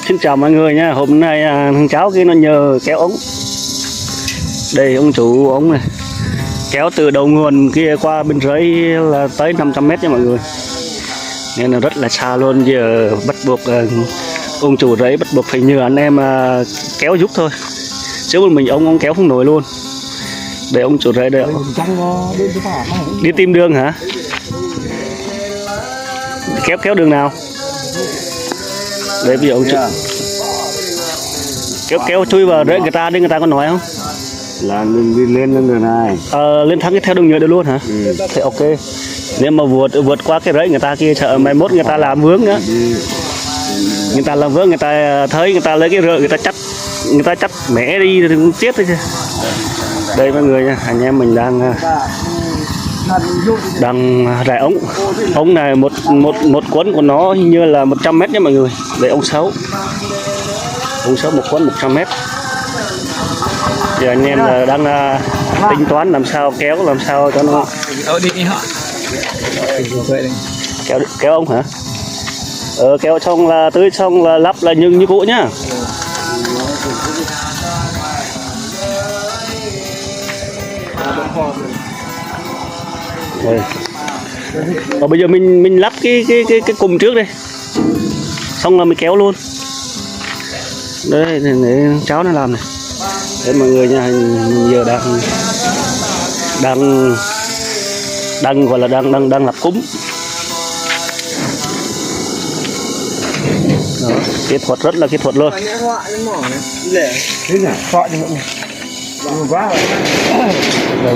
Xin chào mọi người nha. Hôm nay thằng cháu kia nó nhờ kéo ống. Đây ông chủ ống này. Kéo từ đầu nguồn kia qua bên dưới là tới 500 m nha mọi người. Nên là rất là xa luôn. Giờ bắt buộc ông chủ rẫy bắt buộc phải nhờ anh em kéo giúp thôi. Chứ mình ông kéo không nổi luôn. Để ông chủ rẫy đây. Đi tìm đường hả? Kéo đường nào? Đấy bây giờ ông kéo chui vào đấy người ta có nói không? Là đi lên đường này. Lên thẳng cái theo đường nhựa được luôn hả? Ừ. Thế ok. Nếu mà vượt qua cái rẫy người ta kia sợ mai mốt người ta làm vướng á. Người ta làm vướng, người ta thấy người ta lấy cái rợ người ta chắt mẻ đi thì cũng chết đấy chứ. Đây mọi người nha, anh em mình đang rải ống. Ống này một cuốn của nó hình như là 100 m nha mọi người. Đây ống 6 một cuốn 100 m. Giờ anh em là đang tính toán làm sao kéo làm sao cho nó kéo ống hả? Kéo xong là tưới xong là lắp là như cũ nhá. Bây giờ mình lắp cái cùng trước đây, xong là mình kéo luôn. Đây để cháu nó làm này. Để mọi người nha, mình giờ đang gọi là đang lập cúng. Đó, kỹ thuật rất là kỹ thuật luôn. Đây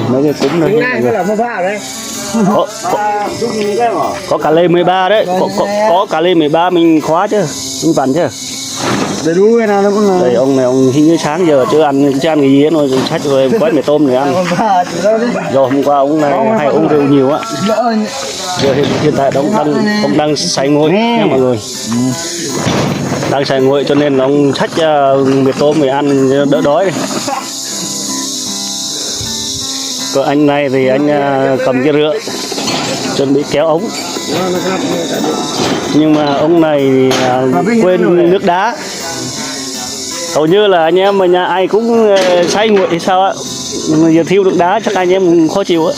mấy cái cúng này. Có cả lê 13 đấy, có cả lê 13 mình khóa chứ, mình vặn chứ. Đây ông này ông hình như sáng giờ chưa ăn cái gì rồi sách rồi quét mì tôm để ăn. Rồi hôm qua ông này hay uống rượu nhiều á. Giờ hiện tại ông đang say nguội nha mọi người. Đang say nguội cho nên ông sách mì tôm để ăn đỡ đói. Còn anh này thì anh cầm cái rựa chuẩn bị kéo ống. Nhưng mà ông này quên nước đá. Hầu như là anh em mà nhà ai cũng say nguội thì sao á. Giờ thiếu nước đá chắc anh em cũng khó chịu á.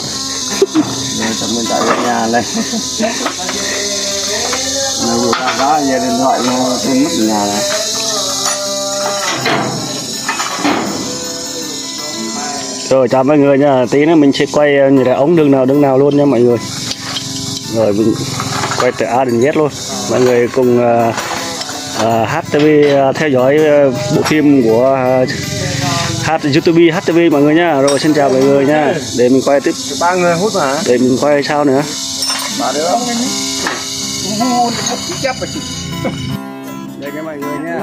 Mình chạy về nhà đây. Đó giờ điện thoại nó mất nhà này. Rồi chào mọi người nha, tí nữa mình sẽ quay như là ống đường nào luôn nha mọi người. Rồi mình quay từ A đến Z luôn. Mọi người cùng HTV theo dõi bộ phim của YouTube HTV mọi người nha. Rồi xin chào mọi người nha. Để mình quay tiếp 3 người hút hả? Để mình quay sao nữa. Bà đứa Đây nha mọi người nha.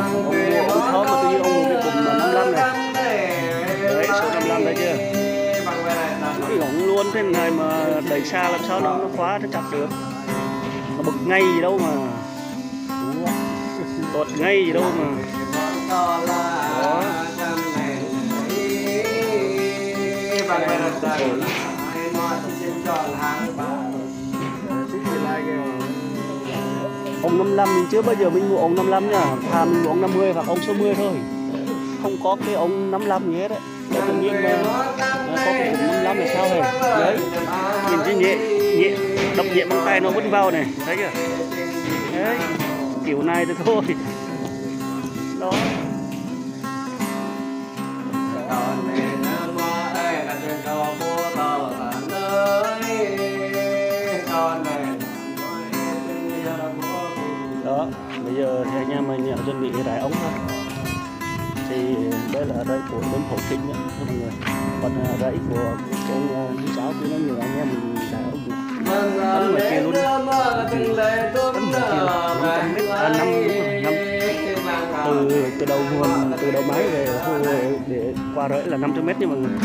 Ông khó mà tự nhiên ông cái cùng 55 này. Đấy số 55 đấy chưa? Cái gọng luôn thế này mà đẩy xa làm sao nó khóa nó chặt được. Nó bực ngay gì đâu mà. Tuột ngay gì đâu mà. Đó. Ông 55 mình chưa bao giờ mình mua ống 55 nha. Thà mình mua ống 50 hoặc ống 60 thôi. Không có cái ống 55 gì hết đấy. Tự nhiên mà có cái ống 55 là sao hề. Đấy. Mình chỉ nhẹ đập nhẹ bằng tay nó vẫn vào này, thấy chưa? Đấy. Kiểu này thì thôi. Đó. Đó, bây giờ thì anh em mình chuẩn bị rải ống thôi. Thì đây là rẫy của bên Phổ Kinh nhá mọi người. Còn rẫy của con cháu kia nó nhiều anh em mình rải ống được. Bắn ngoài kia luôn. Bắn ngoài kia 500 mét, 5 từ đầu nguồn, từ đầu máy về để qua rẫy là 500 mét nha mọi người.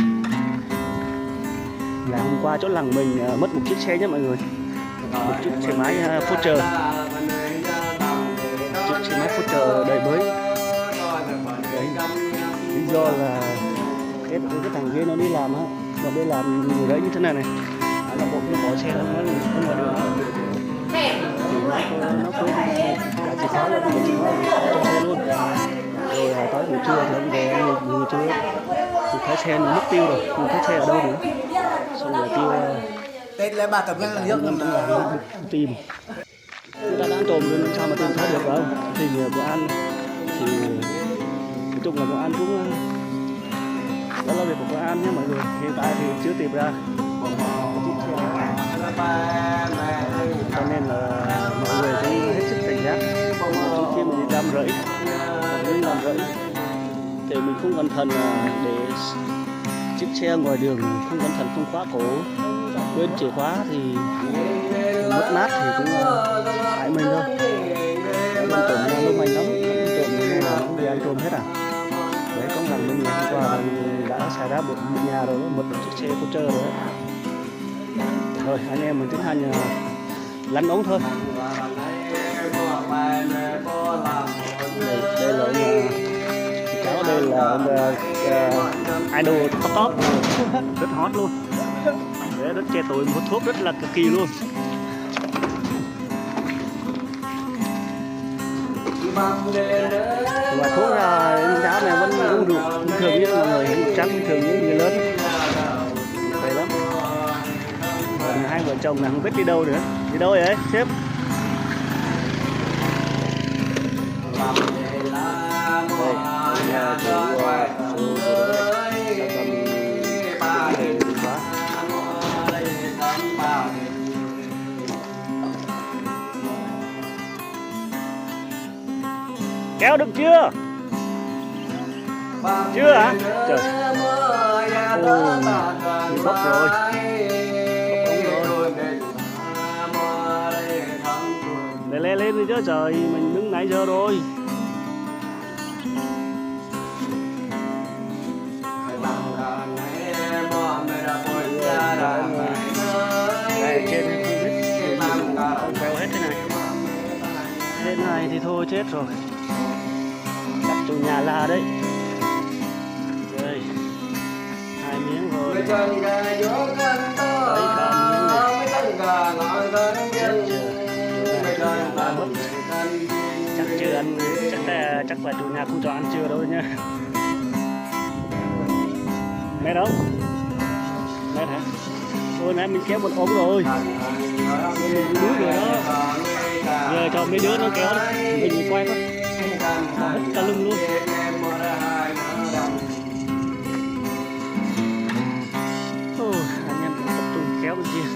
Là hôm qua chỗ làng mình mất một chiếc xe nhé mọi người. Một chiếc xe máy Future. Chiếc xe máy Future đời mới. Đấy. Lý do là cái thằng kia nó đi làm á, nó đi làm người đấy như thế này này. Là một cái bỏ xe nó ngoài đường. Nó quên cả chìa sáng là mình chịu trong xe luôn. Rồi tới buổi trưa thì ông về nghỉ trưa. Mình thấy xe mình mất tiêu rồi, mình thấy xe ở đâu nữa. Xong rồi tiêu Tết lấy bà tập cái nước trong làng tìm. Chúng ta đã ăn trộm nên sao mà tìm thấy được phải không? Thì bữa ăn thì nói chung là bữa ăn cũng đó là việc của bữa ăn nhé mọi người. Hiện tại thì chưa tìm ra. Cho nên là mọi người cũng hết sức cảnh giác khi mà đi làm rẫy, những làm rẫy thì mình không cẩn thận để chiếc xe ngoài đường không cẩn thận không khóa cổ, quên chìa khóa thì mất mát thì cũng phải mình thôi. Bọn trộm nó lúc anh lắm, trộm nên là nó đi ăn trộm hết à. Đấy, có lần bên ngày hôm qua đã xảy ra một nhà rồi, một chiếc xe Porsche rồi đấy. Rồi anh em mình tiến hành lăn ống thôi. Đây là ông cháu, đây là ông idol top rất hot luôn. Đấy, rất trẻ tuổi, hút thuốc rất là cực kỳ luôn. Mà thuốc ra em cháu này vẫn uống được bình thường như mọi người, trắng bình thường như người lớn. Vậy lắm. Còn hai vợ chồng là không biết đi đâu nữa. Đi đâu vậy sếp? Kéo được chưa? Chưa hả? Trời. Ôi, bốc rồi. Để lên đi chứ trời, mình đứng nãy giờ rồi. Đây trên này không biết không kéo hết thế này. Thế này thì thôi chết rồi. Đặt chủ nhà la đấy. Đây 2 miếng rồi. Đấy 3 miếng này. Chắc chưa ăn, chắc là chủ nhà không cho ăn chưa đâu nha. Mẹ đâu? Mẹ hả? Ôi nãy mình kéo một ống rồi. Đứa rồi đó. Giờ cho mấy đứa nó kéo đó. Mình quay thôi. Hết cả lưng luôn. Ôi, anh em tập trung kéo bên kia.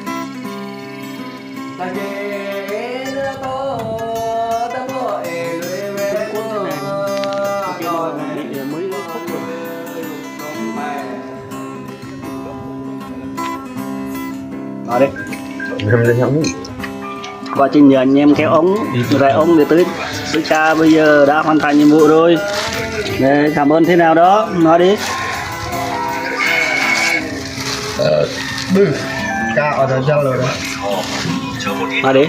Ở đây. Quá trình nhờ anh em kéo ống, rải ống để tới cha bây giờ đã hoàn thành nhiệm vụ rồi. Để cảm ơn thế nào đó, nói đi. Ca ở đây chân rồi đó. Nói đi.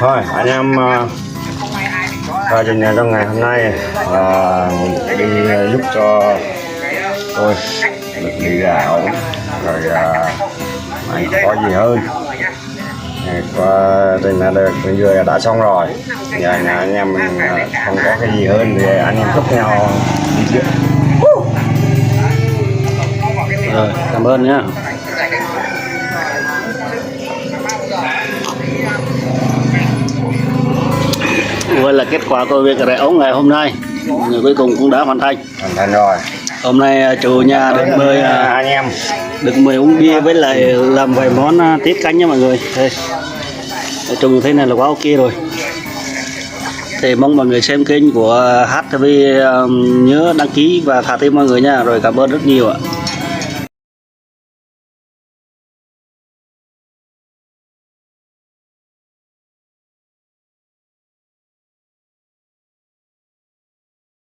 Thôi anh em ra trình nhà trong ngày hôm nay đi giúp cho tôi được đi gạo rồi anh có gì hơn qua trình là được vừa đã xong rồi, giờ nhà anh em mình không có cái gì hơn thì anh em chúc nhau đi chuyện. Rồi, cảm ơn nhá. Vậy là kết quả của việc rải ống ngày hôm nay, người cuối cùng cũng đã hoàn thành. Hoàn thành rồi. Hôm nay chủ nhà được mời anh em được mời uống bia với lại làm vài món tiết canh nha mọi người. Đây, trông thế này là quá ok rồi. Thì mong mọi người xem kênh của HTV nhớ đăng ký và thả tim mọi người nha. Rồi cảm ơn rất nhiều ạ.